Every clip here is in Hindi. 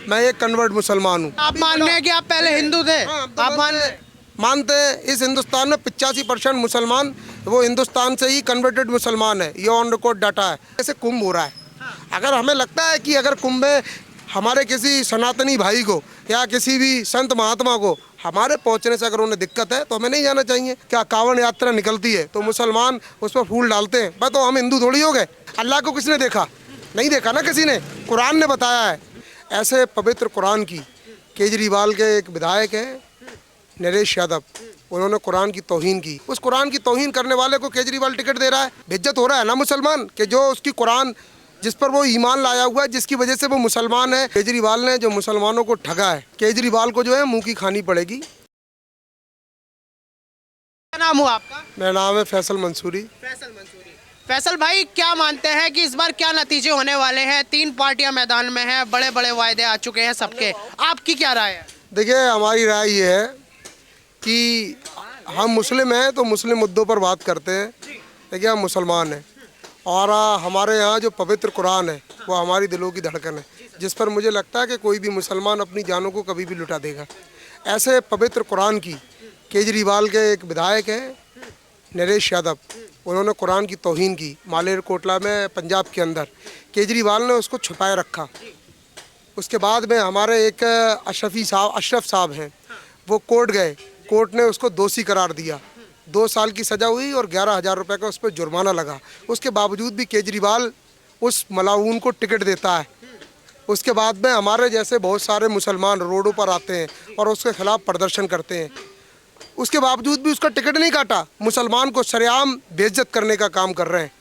मैं एक कन्वर्ट मुसलमान हूँ। आप मान रहे हैं कि आप पहले हिंदू थे? आप मानते हैं इस हिंदुस्तान में 85% मुसलमान वो हिंदुस्तान से ही कन्वर्टेड मुसलमान है। ये ऑन रिकॉर्ड डाटा है। ऐसे कुंभ हो रहा है। अगर हमें लगता है कि अगर कुंभ में हमारे किसी सनातनी भाई को या किसी भी संत महात्मा को हमारे पहुंचने से अगर उन्हें दिक्कत है तो हमें नहीं जाना चाहिए। क्या कांवड़ यात्रा निकलती है तो मुसलमान उस पर फूल डालते हैं, मैं तो हम हिंदू थोड़ी हो गए। अल्लाह को किसने देखा? नहीं देखा ना किसी ने। कुरान ने बताया है। ऐसे पवित्र कुरान की केजरीवाल के एक विधायक हैं नरेश यादव, उन्होंने कुरान की तौहीन की। उस कुरान की तौहीन करने वाले को केजरीवाल टिकट दे रहा है। बेइज्जत हो रहा है ना मुसलमान कि जो उसकी कुरान जिस पर वो ईमान लाया हुआ है, जिसकी वजह से वो मुसलमान है। केजरीवाल ने जो मुसलमानों को ठगा है, केजरीवाल को जो है मुंह की खानी पड़ेगी। क्या नाम हुआ आपका? मेरा नाम है फैसल मंसूरी। फैसल भाई, क्या मानते हैं कि इस बार क्या नतीजे होने वाले हैं? 3 पार्टियां मैदान में हैं, बड़े बड़े वायदे आ चुके हैं सबके। आपकी क्या राय है? देखिए, हमारी राय ये है कि हम मुस्लिम हैं तो मुस्लिम मुद्दों पर बात करते हैं। देखिए, हम मुसलमान हैं और हमारे यहाँ जो पवित्र कुरान है वो हमारी दिलों की धड़कन है, जिस पर मुझे लगता है कि कोई भी मुसलमान अपनी जानों को कभी भी लुटा देगा। ऐसे पवित्र कुरान की केजरीवाल के एक विधायक हैं नरेश यादव, उन्होंने कुरान की तौहीन की मालेरकोटला में पंजाब के अंदर। केजरीवाल ने उसको छुपाए रखा। उसके बाद में हमारे एक अशरफ साहब हैं, वो कोर्ट गए, कोर्ट ने उसको दोषी करार दिया। 2 साल की सज़ा हुई और 11,000 रुपये का उस पर जुर्माना लगा। उसके बावजूद भी केजरीवाल उस मलाऊन को टिकट देता है। उसके बाद में हमारे जैसे बहुत सारे मुसलमान रोडों पर आते हैं और उसके खिलाफ प्रदर्शन करते हैं। उसके बावजूद भी उसका टिकट नहीं काटा। मुसलमान को सरेआम बेइज्जत करने का काम कर रहे हैं।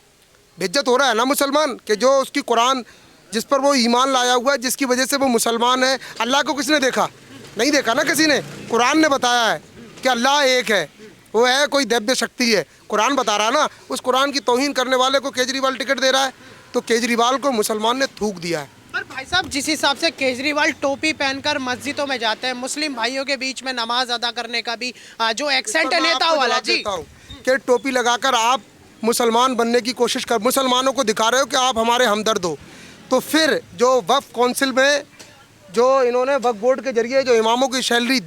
बेइज्जत हो रहा है ना मुसलमान कि जो उसकी कुरान जिस पर वो ईमान लाया हुआ है, जिसकी वजह से वो मुसलमान है। अल्लाह को किसने देखा? नहीं देखा ना किसी ने। कुरान ने बताया है कि अल्लाह एक है, वो है कोई दिव्य शक्ति है। कुरान बता रहा है ना। उस कुरान की तौहीन करने वाले को केजरीवाल टिकट दे रहा है, तो केजरीवाल को मुसलमान ने थूक दिया है। पर भाई साहब, जिस हिसाब से केजरीवाल टोपी पहनकर मस्जिदों में जाते हैं, मुस्लिम भाइयों के बीच में नमाज अदा करने का भी जो एक्सेंट है नेता वाला जी, कि टोपी लगाकर आप मुसलमान बनने की कोशिश कर, मुसलमानों को दिखा रहे हो कि आप हमारे हमदर्द हो। तो फिर जो वक्फ काउंसिल में जो इन्होंने वक्फ बोर्ड के जरिए जो इमामों की सैलरी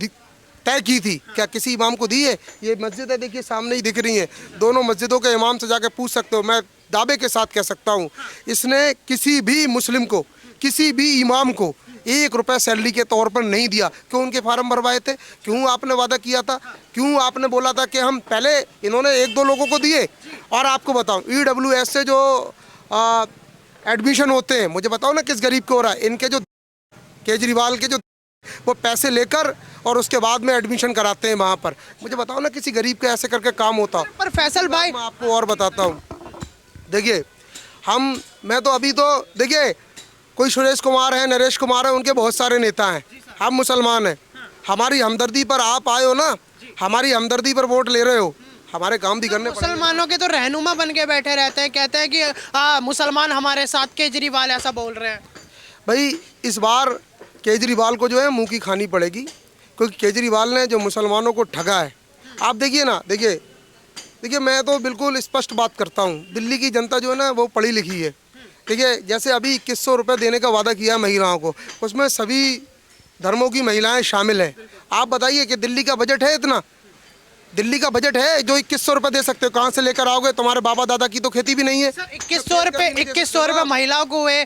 तय की थी, क्या किसी इमाम को दी है? ये मस्जिद है, देखिए सामने ही दिख रही है। दोनों मस्जिदों के इमाम से जाकर पूछ सकते हो। मैं दावे के साथ कह सकता हूँ, इसने किसी भी मुस्लिम को, किसी भी इमाम को 1 रुपया सैलरी के तौर पर नहीं दिया। क्यों उनके फार्म भरवाए थे? क्यों आपने वादा किया था? क्यों आपने बोला था कि हम पहले, इन्होंने 1-2 लोगों को दिए। और आपको बताऊँ, EWS से जो एडमिशन होते हैं, मुझे बताओ ना किस गरीब को हो रहा है? इनके जो केजरीवाल के जो वो पैसे लेकर और उसके बाद में एडमिशन कराते हैं वहाँ पर। मुझे बताओ ना किसी गरीब के ऐसे करके काम होता। पर फैसल भाई, मैं आपको और बताता हूँ। देखिए, मैं तो अभी तो देखिए, कोई सुरेश कुमार है, नरेश कुमार है, उनके बहुत सारे नेता हैं। हम मुसलमान हैं। हमारी हमदर्दी पर आप आए हो ना, हमारी हमदर्दी पर वोट ले रहे हो, हमारे काम भी करने पड़ेंगे। मुसलमानों के तो रहनुमा बन के बैठे रहते हैं, कहते हैं कि मुसलमान हमारे साथ, केजरीवाल ऐसा बोल रहे हैं। भाई, इस बार केजरीवाल को जो है मुंह की खानी पड़ेगी, क्योंकि केजरीवाल ने जो मुसलमानों को ठगा है। आप देखिए ना, देखिए मैं तो बिल्कुल स्पष्ट बात करता हूँ। दिल्ली की जनता जो है ना वो पढ़ी लिखी है। देखिए, जैसे अभी 2100 रुपये देने का वादा किया है महिलाओं को, उसमें सभी धर्मों की महिलाएं शामिल हैं। आप बताइए कि दिल्ली का बजट है इतना? दिल्ली का बजट है जो 2100 रुपये दे सकते हो? कहाँ से लेकर आओगे? तुम्हारे बाबा दादा की तो खेती भी नहीं है। 2100 रुपये महिलाओं को हुए,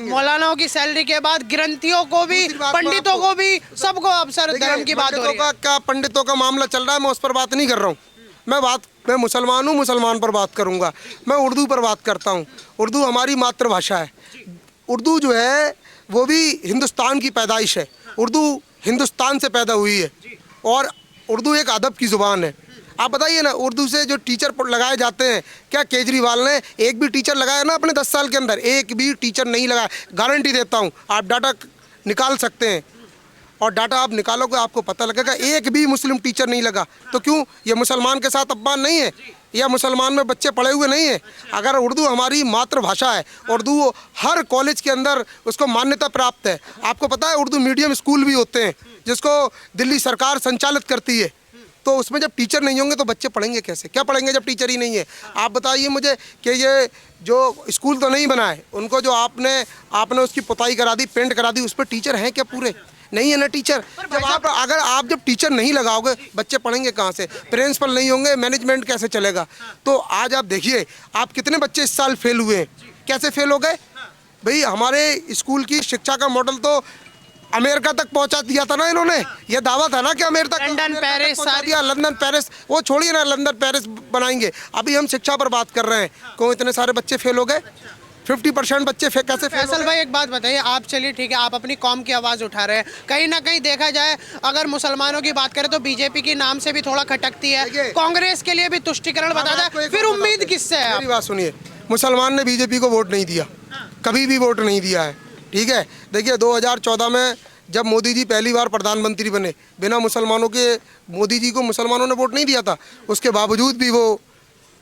मौलानाओं की सैलरी के बाद ग्रंथियों को भी, पंडितों को भी, सबको अवसर धर्म की बात हो रही है। क्या पंडितों का मामला चल रहा है? मैं उस पर बात नहीं कर रहा हूँ। मैं मुसलमान हूँ, मुसलमान पर बात करूँगा। मैं उर्दू पर बात करता हूँ। उर्दू हमारी मातृभाषा है। उर्दू जो है वो भी हिंदुस्तान की पैदाइश है। उर्दू हिंदुस्तान से पैदा हुई है और उर्दू एक अदब की ज़ुबान है। आप बताइए ना, उर्दू से जो टीचर लगाए जाते हैं, क्या केजरीवाल ने एक भी टीचर लगाया ना अपने 10 साल के अंदर? एक भी टीचर नहीं लगाया। गारंटी देता हूँ, आप डाटा निकाल सकते हैं और डाटा आप निकालोगे आपको पता लगेगा, एक भी मुस्लिम टीचर नहीं लगा। तो क्यों? ये मुसलमान के साथ अपमान नहीं है? या मुसलमान में बच्चे पढ़े हुए नहीं हैं? अगर उर्दू हमारी मातृभाषा है, उर्दू हर कॉलेज के अंदर उसको मान्यता प्राप्त है। आपको पता है उर्दू मीडियम स्कूल भी होते हैं जिसको दिल्ली सरकार संचालित करती है। तो उसमें जब टीचर नहीं होंगे तो बच्चे पढ़ेंगे कैसे, क्या पढ़ेंगे जब टीचर ही नहीं है। आप बताइए मुझे कि ये जो स्कूल तो नहीं बनाए, उनको जो आपने उसकी पुताई करा दी, पेंट करा दी, उस पर टीचर हैं क्या? पूरे नहीं है ना टीचर। जब आप जब टीचर नहीं लगाओगे बच्चे पढ़ेंगे कहाँ से, प्रिंसिपल नहीं होंगे, मैनेजमेंट कैसे चलेगा। तो आज आप देखिए आप कितने बच्चे इस साल फेल हुए हैं, कैसे फेल हो गए भाई। हमारे स्कूल की शिक्षा का मॉडल तो अमेरिका तक पहुंचा दिया था ना इन्होंने, ये दावा था ना कि America London, Paris, London Paris, वो छोड़िए ना, लंदन पेरिस बनाएंगे। अभी हम शिक्षा पर बात कर रहे हैं, क्यों इतने सारे बच्चे फेल हो गए, 50% बच्चे कैसे फेल हो फैसल भाई एक बात बताइए, आप चलिए ठीक है, आप अपनी कौम की आवाज़ उठा रहे हैं, कहीं ना कहीं देखा जाए अगर मुसलमानों की बात करें तो बीजेपी के नाम से भी थोड़ा खटकती है, कांग्रेस के लिए भी तुष्टिकरण बताता है, फिर उम्मीद किससे है? मेरी बात सुनिए, मुसलमान ने बीजेपी को वोट नहीं दिया, कभी भी वोट नहीं दिया है, ठीक है। देखिए 2014 में जब मोदी जी पहली बार प्रधानमंत्री बने, बिना मुसलमानों के मोदी जी को मुसलमानों ने वोट नहीं दिया था। उसके बावजूद भी वो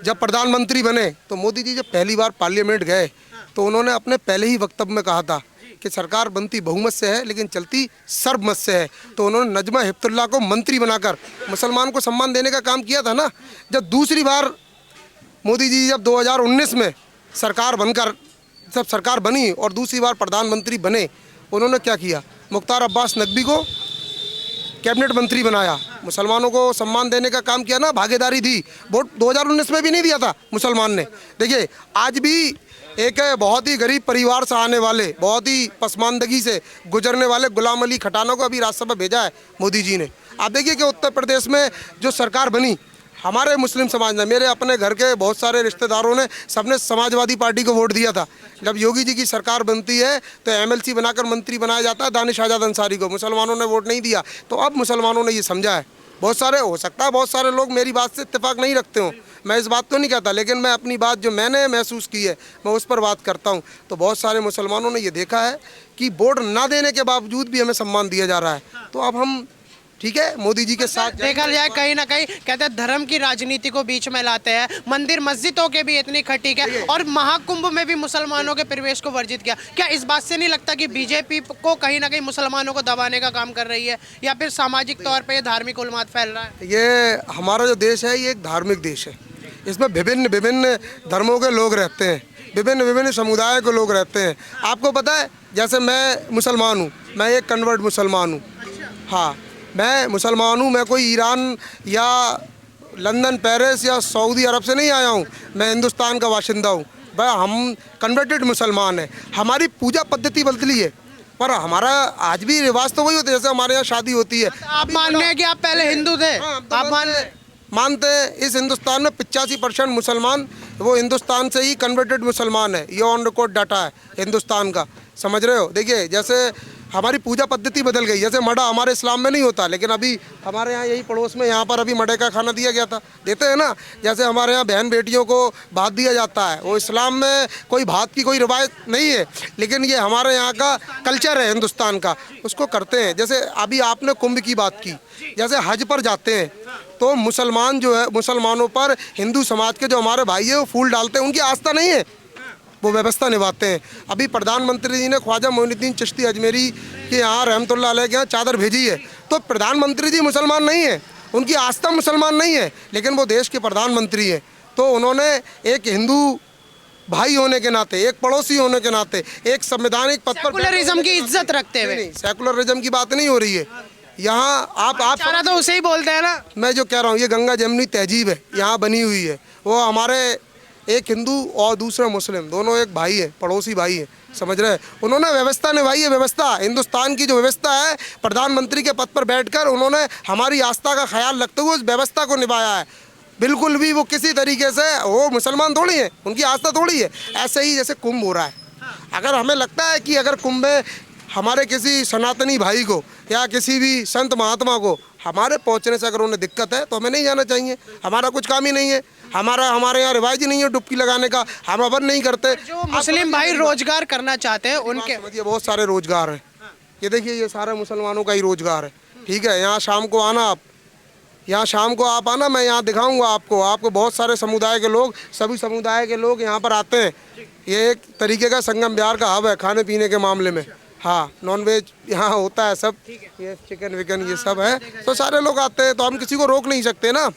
जब प्रधानमंत्री बने तो मोदी जी जब पहली बार पार्लियामेंट गए तो उन्होंने अपने पहले ही वक्तव्य में कहा था कि सरकार बनती बहुमत से है लेकिन चलती सर्वमत से है। तो उन्होंने नजमा हिप्तुल्लाह को मंत्री बनाकर मुसलमान को सम्मान देने का काम किया था ना। जब दूसरी बार मोदी जी जब 2019 में सरकार बनी और दूसरी बार प्रधानमंत्री बने, उन्होंने क्या किया, मुख्तार अब्बास नकवी को कैबिनेट मंत्री बनाया, मुसलमानों को सम्मान देने का काम किया ना, भागीदारी दी। वोट 2019 में भी नहीं दिया था मुसलमान ने। देखिए आज भी एक बहुत ही गरीब परिवार से आने वाले, बहुत ही पसमानदगी से गुजरने वाले गुलाम अली खटाना को अभी राज्यसभा भेजा है मोदी जी ने। आप देखिए कि उत्तर प्रदेश में जो सरकार बनी, हमारे मुस्लिम समाज ने, मेरे अपने घर के बहुत सारे रिश्तेदारों ने, सबने समाजवादी पार्टी को वोट दिया था। जब योगी जी की सरकार बनती है तो एमएलसी बनाकर मंत्री बनाया जाता है दानिश आज़ाद अंसारी को, मुसलमानों ने वोट नहीं दिया। तो अब मुसलमानों ने ये समझा है, बहुत सारे, हो सकता है बहुत सारे लोग मेरी बात से इत्तेफाक नहीं रखते हों, मैं इस बात को नहीं कहता, लेकिन मैं अपनी बात जो मैंने महसूस की है मैं उस पर बात करता हूँ। तो बहुत सारे मुसलमानों ने ये देखा है कि वोट ना देने के बावजूद भी हमें सम्मान दिया जा रहा है। तो अब हम ठीक है मोदी जी के साथ देखा जाए कहीं ना कहीं कहते हैं धर्म की राजनीति को बीच में लाते हैं, मंदिर मस्जिदों के भी इतनी खटीक है और महाकुंभ में भी मुसलमानों के प्रवेश को वर्जित किया। क्या इस बात से नहीं लगता कि बीजेपी को कहीं ना कहीं मुसलमानों को दबाने का काम कर रही है, या फिर सामाजिक तौर पर धार्मिक उन्माद फैल रहा है? ये हमारा जो देश है ये एक धार्मिक देश है, इसमें विभिन्न विभिन्न धर्मों के लोग रहते हैं, विभिन्न विभिन्न समुदाय के लोग रहते हैं। आपको पता है जैसे मैं मुसलमान हूँ, मैं एक कन्वर्ट मुसलमान हूँ, हाँ मैं मुसलमान हूँ, मैं कोई ईरान या लंदन पेरिस या सऊदी अरब से नहीं आया हूँ, मैं हिंदुस्तान का बाशिंदा हूँ। भाई हम कन्वर्टेड मुसलमान हैं, हमारी पूजा पद्धति बदली है पर हमारा आज भी रिवाज तो वही होते हैं जैसे हमारे यहाँ शादी होती है। आप मान रहे हैं कि आप पहले हिंदू थे? आप मानते हैं इस हिंदुस्तान में 85% मुसलमान वो हिंदुस्तान से ही कन्वर्टेड मुसलमान है, ये ऑन रिकॉर्ड डाटा है हिंदुस्तान का, समझ रहे हो। देखिए जैसे हमारी पूजा पद्धति बदल गई, जैसे मडा हमारे इस्लाम में नहीं होता लेकिन अभी हमारे यहाँ यही पड़ोस में यहाँ पर अभी मडे का खाना दिया गया था, देते हैं ना। जैसे हमारे यहाँ बहन बेटियों को भात दिया जाता है, वो इस्लाम में कोई भात की कोई रिवायत नहीं है लेकिन ये हमारे यहाँ का कल्चर है हिंदुस्तान का, उसको करते हैं। जैसे अभी आपने कुंभ की बात की, जैसे हज पर जाते हैं तो मुसलमान जो है, मुसलमानों पर हिंदू समाज के जो हमारे भाई है वो फूल डालते हैं, उनकी आस्था नहीं है, वो व्यवस्था निभाते हैं। अभी प्रधानमंत्री जी ने ख्वाजा मोइनुद्दीन चिश्ती अजमेरी के यहाँ रहमतुल्लाह अलैह के यहाँ चादर भेजी है, तो प्रधानमंत्री जी मुसलमान नहीं है, उनकी आस्था मुसलमान नहीं है लेकिन वो देश के प्रधानमंत्री हैं। तो उन्होंने एक हिंदू भाई होने के नाते, एक पड़ोसी होने के नाते, एक संवैधानिक पद पर, सेकुलरिज्म की इज्जत रखते हुए, नहीं सेकुलरिज्म की बात नहीं हो रही है यहाँ। आप तो उसे ही बोलते हैं ना। मैं जो कह रहा हूँ ये गंगा जमुनी तहजीब है यहाँ बनी हुई है, वो हमारे एक हिंदू और दूसरा मुस्लिम दोनों एक भाई है, पड़ोसी भाई है, समझ रहे हैं। उन्होंने व्यवस्था निभाई है, व्यवस्था हिंदुस्तान की जो व्यवस्था है, प्रधानमंत्री के पद पर बैठकर उन्होंने हमारी आस्था का ख्याल रखते हुए उस व्यवस्था को निभाया है। बिल्कुल भी वो किसी तरीके से, वो मुसलमान थोड़ी है, उनकी आस्था थोड़ी है। ऐसे ही जैसे कुंभ हो रहा है, अगर हमें लगता है कि अगर कुंभ में हमारे किसी सनातनी भाई को या किसी भी संत महात्मा को हमारे पहुंचने से अगर उन्हें दिक्कत है तो हमें नहीं जाना चाहिए, हमारा कुछ काम ही नहीं है, हमारे यहाँ रिवाज ही नहीं है डुबकी लगाने का, हम अबर नहीं करते। जो मुस्लिम भाई रोजगार करना चाहते हैं उनके, समझिए बहुत सारे रोजगार हैं, ये देखिए ये सारे मुसलमानों का ही रोजगार है, ठीक है। यहाँ शाम को आना, आप यहाँ शाम को आप आना, मैं यहाँ दिखाऊंगा आपको बहुत सारे समुदाय के लोग, सभी समुदाय के लोग यहाँ पर आते हैं। ये एक तरीके का संगम बिहार का हब है खाने पीने के मामले में, हाँ नॉन वेज यहाँ होता है सब, ये चिकन विकन ये सब है, तो सारे लोग आते हैं, तो हम किसी को रोक नहीं सकते ना।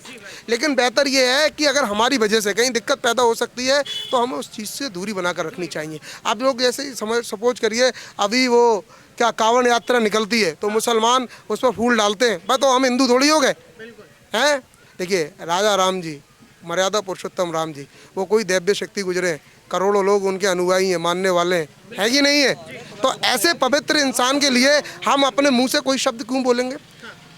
लेकिन बेहतर ये है कि अगर हमारी वजह से कहीं दिक्कत पैदा हो सकती है तो हमें उस चीज़ से दूरी बनाकर रखनी चाहिए। आप लोग जैसे समझ सपोज करिए अभी वो क्या कांवड़ यात्रा निकलती है तो मुसलमान उस पर फूल डालते हैं, भाई तो हम हिंदू थोड़ी हो गए हैं। देखिए राजा राम जी, मर्यादा पुरुषोत्तम राम जी, वो कोई दैव्य शक्ति गुजरे हैं, करोड़ों लोग उनके अनुयायी हैं, मानने वाले हैं, है कि नहीं है? तो ऐसे पवित्र इंसान के लिए हम अपने मुंह से कोई शब्द क्यों बोलेंगे?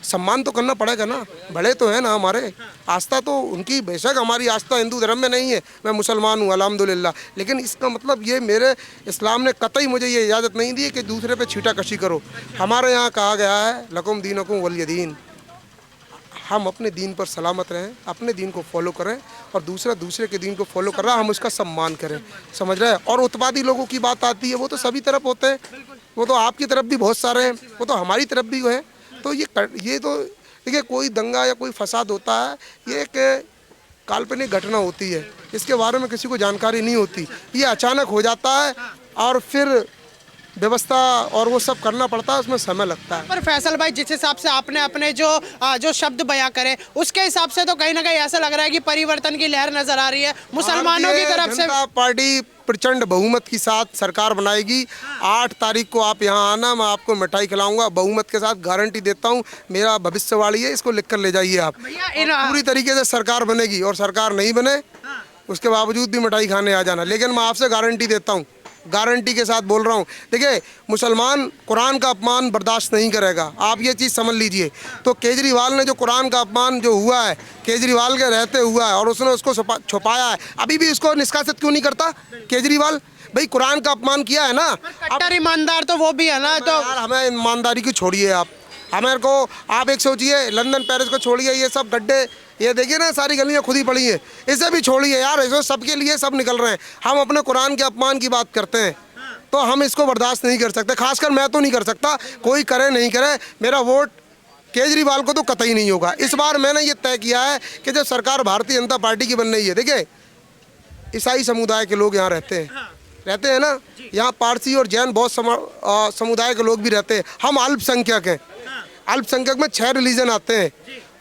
सम्मान तो करना पड़ेगा ना, बड़े तो है ना हमारे। आस्था तो उनकी, बेशक हमारी आस्था हिंदू धर्म में नहीं है, मैं मुसलमान हूँ अल्हम्दुलिल्लाह, लेकिन इसका मतलब ये मेरे इस्लाम ने कतई मुझे ये इजाज़त नहीं दी है कि दूसरे पे छीटाकशी करो। हमारे यहाँ कहा गया है लकुम दीनुकुम वलिय दीन, हम अपने दीन पर सलामत रहें, अपने दीन को फॉलो करें और दूसरा दूसरे के दीन को फॉलो कर रहा है, हम उसका सम्मान करें, समझ रहे हैं? और उत्पादी लोगों की बात आती है, वो तो सभी तरफ होते हैं, वो तो आपकी तरफ भी बहुत सारे हैं, वो तो हमारी तरफ भी हैं। तो ये तो देखिए कोई दंगा या कोई फसाद होता है, ये एक काल्पनिक घटना होती है, इसके बारे में किसी को जानकारी नहीं होती, ये अचानक हो जाता है और फिर व्यवस्था और वो सब करना पड़ता है, उसमें समय लगता है। पर फैसल भाई, जिस हिसाब से आपने अपने जो शब्द बयां करे, उसके हिसाब से तो कहीं ना कहीं ऐसा लग रहा है कि परिवर्तन की लहर नजर आ रही है मुसलमानों की तरफ से। जनता पार्टी प्रचंड बहुमत के साथ सरकार बनाएगी। 8 तारीख को आप यहाँ आना, मैं आपको मिठाई खिलाऊंगा, बहुमत के साथ गारंटी देता हूँ, मेरा भविष्यवाणी है, इसको लिख कर ले जाइए आप। पूरी तरीके से सरकार बनेगी, और सरकार नहीं बने उसके बावजूद भी मिठाई खाने आ जाना, लेकिन मैं आपसे गारंटी देता हूँ, गारंटी के साथ बोल रहा हूँ। देखिए मुसलमान कुरान का अपमान बर्दाश्त नहीं करेगा, आप ये चीज़ समझ लीजिए। तो केजरीवाल ने जो कुरान का अपमान जो हुआ है, केजरीवाल के रहते हुआ है, और उसने उसको छुपाया है, अभी भी उसको निष्कासित क्यों नहीं करता केजरीवाल? भाई कुरान का अपमान किया है ना। कट्टर ईमानदार तो वो भी है ना। तो यार हमें ईमानदारी की छोड़िए आप, हमें को आप एक सोचिए, लंदन पेरिस को छोड़िए, ये सब गड्ढे, ये देखिए ना सारी गलियां खुद ही पड़ी हैं, इसे भी छोड़िए यार, इसमें सबके लिए सब निकल रहे हैं। हम अपने कुरान के अपमान की बात करते हैं, तो हम इसको बर्दाश्त नहीं कर सकते, खासकर मैं तो नहीं कर सकता, कोई करे नहीं करे, मेरा वोट केजरीवाल को तो कतई नहीं होगा। इस बार मैंने ये तय किया है कि जब सरकार भारतीय जनता पार्टी की बन रही है, देखिए ईसाई समुदाय के लोग यहाँ रहते हैं ना, यहाँ पारसी और जैन बहुत समुदाय के लोग भी रहते हैं, हम अल्पसंख्यक हैं, अल्पसंख्यक में 6 रिलीजन आते हैं,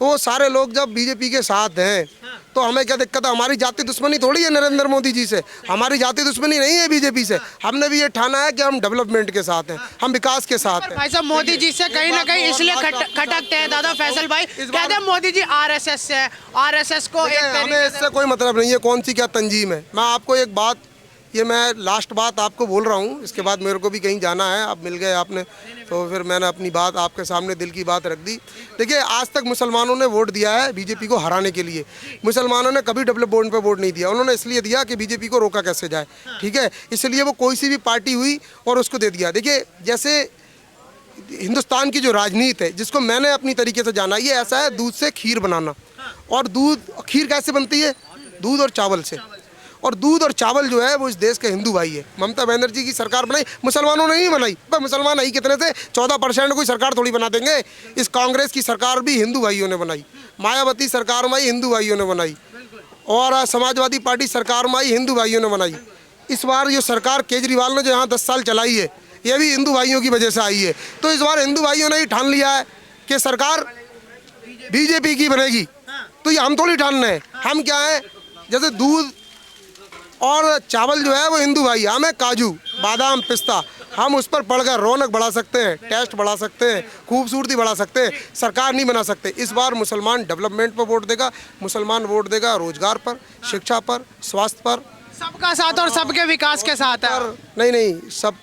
वो सारे लोग जब बीजेपी के साथ हैं तो हमें क्या दिक्कत है? हमारी जाति दुश्मनी थोड़ी है नरेंद्र मोदी जी से, हमारी जाति दुश्मनी नहीं है बीजेपी से। हमने भी ये ठाना है कि हम डेवलपमेंट के साथ हैं, हम विकास के साथ हैं। भाई साहब मोदी जी से कहीं ना कहीं इसलिए खटकते हैं दादा फैसल भाई, कहते हैं मोदी जी आरएसएस से, आरएसएस को हमें इससे कोई मतलब नहीं है कौन सी क्या तंजीम है। मैं आपको एक बात, ये मैं लास्ट बात आपको बोल रहा हूँ, इसके बाद मेरे को भी कहीं जाना है, आप मिल गए आपने तो फिर मैंने अपनी बात आपके सामने दिल की बात रख दी। देखिए आज तक मुसलमानों ने वोट दिया है बीजेपी को हराने के लिए, मुसलमानों ने कभी डेवलपमेंट पे वोट नहीं दिया, उन्होंने इसलिए दिया कि बीजेपी को रोका कैसे जाए, ठीक है, इसलिए वो कोई सी भी पार्टी हुई और उसको दे दिया। देखिए जैसे हिंदुस्तान की जो राजनीति है, जिसको मैंने अपनी तरीके से जाना, ये ऐसा है दूध से खीर बनाना, और खीर कैसे बनती है? दूध और चावल से, और दूध और चावल जो है वो इस देश के हिंदू भाई है। ममता बनर्जी की सरकार बनाई, मुसलमानों ने नहीं बनाई, पर मुसलमान नहीं कितने थे, 14% कोई सरकार थोड़ी बना देंगे। इस कांग्रेस की सरकार भी हिंदू भाइयों ने बनाई, मायावती सरकार में हिंदू भाइयों ने बनाई, और समाजवादी पार्टी सरकार में हिंदू भाइयों ने बनाई। इस बार जो सरकार केजरीवाल ने जो यहाँ 10 साल चलाई है, ये भी हिंदू भाइयों की वजह से आई है। तो इस बार हिंदू भाइयों ने ही ठान लिया है कि सरकार बीजेपी की बनेगी, तो ये हम थोड़ी ठान रहे हैं। हम क्या है, जैसे दूध और चावल जो है वो हिंदू भाई, हमें काजू बादाम पिस्ता, हम उस पर पढ़कर रौनक बढ़ा सकते हैं, टेस्ट बढ़ा सकते हैं, खूबसूरती बढ़ा सकते हैं, सरकार नहीं बना सकते। इस बार मुसलमान डेवलपमेंट पर वोट देगा, मुसलमान वोट देगा रोजगार पर, शिक्षा पर, स्वास्थ्य पर, सबका साथ और सबके विकास के साथ है। नहीं, सब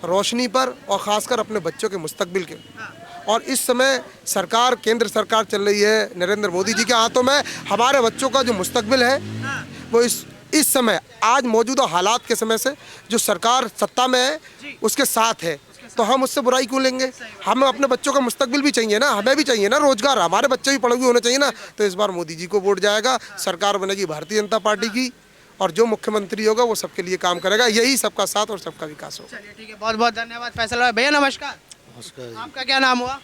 रोशनी पर, और ख़ासकर अपने बच्चों के मुस्तकबिल के। और इस समय सरकार, केंद्र सरकार चल रही है नरेंद्र मोदी जी के हाथों में, हमारे बच्चों का जो मुस्तकबिल है वो इस समय आज मौजूदा हालात के समय से जो सरकार सत्ता में है उसके साथ है, तो हम उससे बुराई क्यों लेंगे? हमें अपने बच्चों का मुस्तकबिल भी चाहिए ना, हमें भी चाहिए ना रोजगार, हमारे बच्चे भी पढ़े हुए होने चाहिए ना। तो इस बार मोदी जी को वोट जाएगा, सरकार बनेगी भारतीय जनता पार्टी की, और जो मुख्यमंत्री होगा वो सबके लिए काम करेगा, यही सबका साथ और सबका विकास होगा। चलिए ठीक है, बहुत बहुत धन्यवाद फैसल भाई। भैया नमस्कार। नमस्कार। आपका क्या नाम हुआ?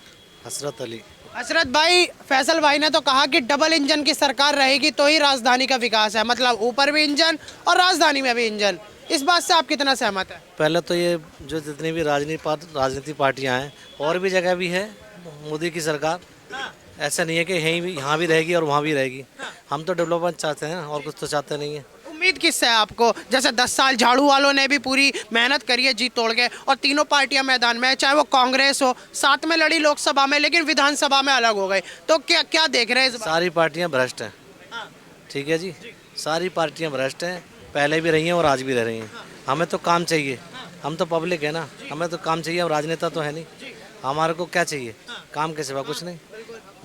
हसरत अली। हसरत भाई, फैसल भाई ने तो कहा कि डबल इंजन की सरकार रहेगी तो ही राजधानी का विकास है, मतलब ऊपर भी इंजन और राजधानी में भी इंजन, इस बात से आप कितना सहमत है? पहले तो ये जो जितनी भी राजनीति पार्टियां हैं और भी जगह भी है मोदी की सरकार, ऐसा नहीं है कि यहीं भी यहाँ भी रहेगी और वहाँ भी रहेगी। हम तो डेवलपमेंट चाहते हैं और कुछ तो चाहते नहीं है। उम्मीद किससे है आपको? जैसे 10 साल झाड़ू वालों ने भी पूरी मेहनत करी है जीत तोड़ के, और तीनों पार्टियां मैदान में है, चाहे वो कांग्रेस हो, साथ में लड़ी लोकसभा में, लेकिन विधानसभा में अलग हो गए। तो क्या क्या देख रहे हैं इस बार? सारी पार्टियां भ्रष्ट हैं, ठीक है जी, सारी पार्टियां भ्रष्ट हैं, पहले भी रही हैं और आज भी रह रही हैं। हमें तो काम चाहिए, हम तो पब्लिक है ना, हमें तो काम चाहिए, हम राजनेता तो है नहीं। हमारे को क्या चाहिए? काम के सिवा कुछ नहीं,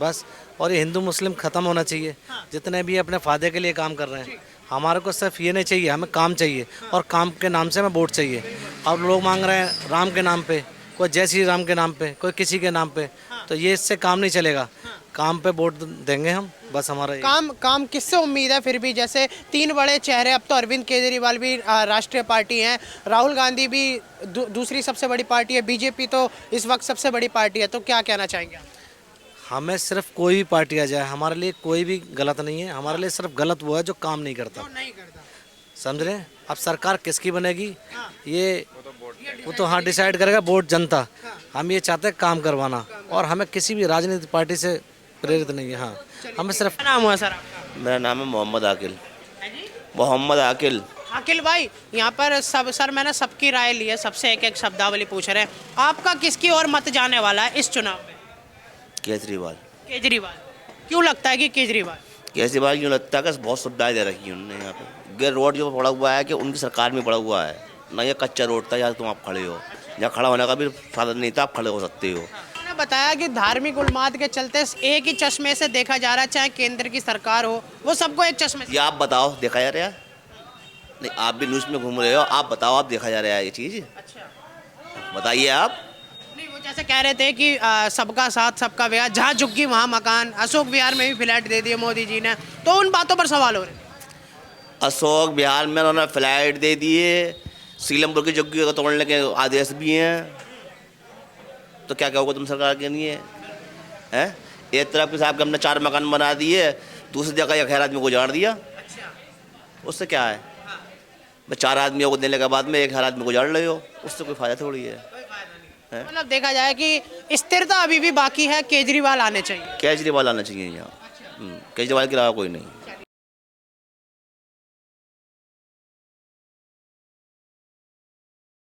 बस। और ये हिंदू मुस्लिम ख़त्म होना चाहिए। जितने भी अपने फ़ायदे के लिए काम कर रहे हैं, हमारे को सिर्फ ये नहीं चाहिए, हमें काम चाहिए, और काम के नाम से हमें वोट चाहिए। अब लोग मांग रहे हैं राम के नाम पे, कोई जय श्री राम के नाम पे, कोई किसी के नाम पे, तो ये इससे काम नहीं चलेगा। काम पे वोट देंगे हम, बस हमारा काम किससे उम्मीद है फिर भी? जैसे 3 बड़े चेहरे, अब तो अरविंद केजरीवाल भी राष्ट्रीय पार्टी हैं, राहुल गांधी भी दूसरी सबसे बड़ी पार्टी है, बीजेपी तो इस वक्त सबसे बड़ी पार्टी है। तो क्या कहना चाहेंगे आप? हमें सिर्फ कोई भी पार्टी आ जाए, हमारे लिए कोई भी गलत नहीं है। हमारे लिए सिर्फ गलत वो है जो काम नहीं करता, समझ रहे हैं? अब सरकार किसकी बनेगी ये वो तो हाँ डिसाइड करेगा वोट जनता। हम ये चाहते हैं काम करवाना, और हमें किसी भी राजनीतिक पार्टी से प्रेरित नहीं है। हाँ, हमें सिर्फ क्या नाम हुआ सर आपका? मेरा नाम है मोहम्मद आकिल। मोहम्मद आकिल। अखिल भाई, यहाँ पर सब सर मैंने सबकी राय ली है, सबसे एक एक शब्दावली पूछ रहे हैं। आपका किसकी ओर मत जाने वाला है इस चुनाव में? केजरीवाल। केजरीवाल। क्यों लगता है कि केजरीवाल? केजरीवाल क्यों लगता है कि बहुत सुविधाएं दे रखी है उन्होंने यहाँ पे। रोड जो पड़ा हुआ है कि उनकी सरकार में पड़ा हुआ है ना, ये कच्चा रोड था, यहाँ तुम आप खड़े हो, यहाँ खड़ा होने का भी साधन नहीं था, आप खड़े हो सकते हो। उन्होंने बताया कि धार्मिक उन्माद के चलते एक ही चश्मे से देखा जा रहा है, चाहे केंद्र की सरकार हो, वो सबको एक चश्मे से। ये आप बताओ, देखा जा रहा है? नहीं, आप भी न्यूज़ में घूम रहे हो, आप बताओ, आप देखा जा रहा है ये चीज़? अच्छा, बताइए आप। नहीं वो जैसे कह रहे थे कि सबका साथ सबका विकास, जहाँ झुग्गी वहाँ मकान, अशोक विहार में भी फ्लैट दे दिए मोदी जी ने, तो उन बातों पर सवाल हो रहे हैं। अशोक बिहार में उन्होंने फ्लैट दे दिए, सीलमपुर की झुग्गी को तोड़ने के आदेश भी हैं, तो क्या होगा तुम सरकार के लिए? हैं? एक तरफ के साहब के हमने 4 मकान बना दिए, दूसरी जगह एक 1 आदमी को उजाड़ दिया, उससे क्या है? मैं 4 आदमियों को देने के बाद में 1 आदमी को उजाड़ रहे हो, उससे कोई फायदा थोड़ी है। मतलब देखा जाए कि स्थिरता अभी भी बाकी है, केजरीवाल आने चाहिए। केजरीवाल आना चाहिए यहाँ। केजरीवाल के अलावा कोई नहीं।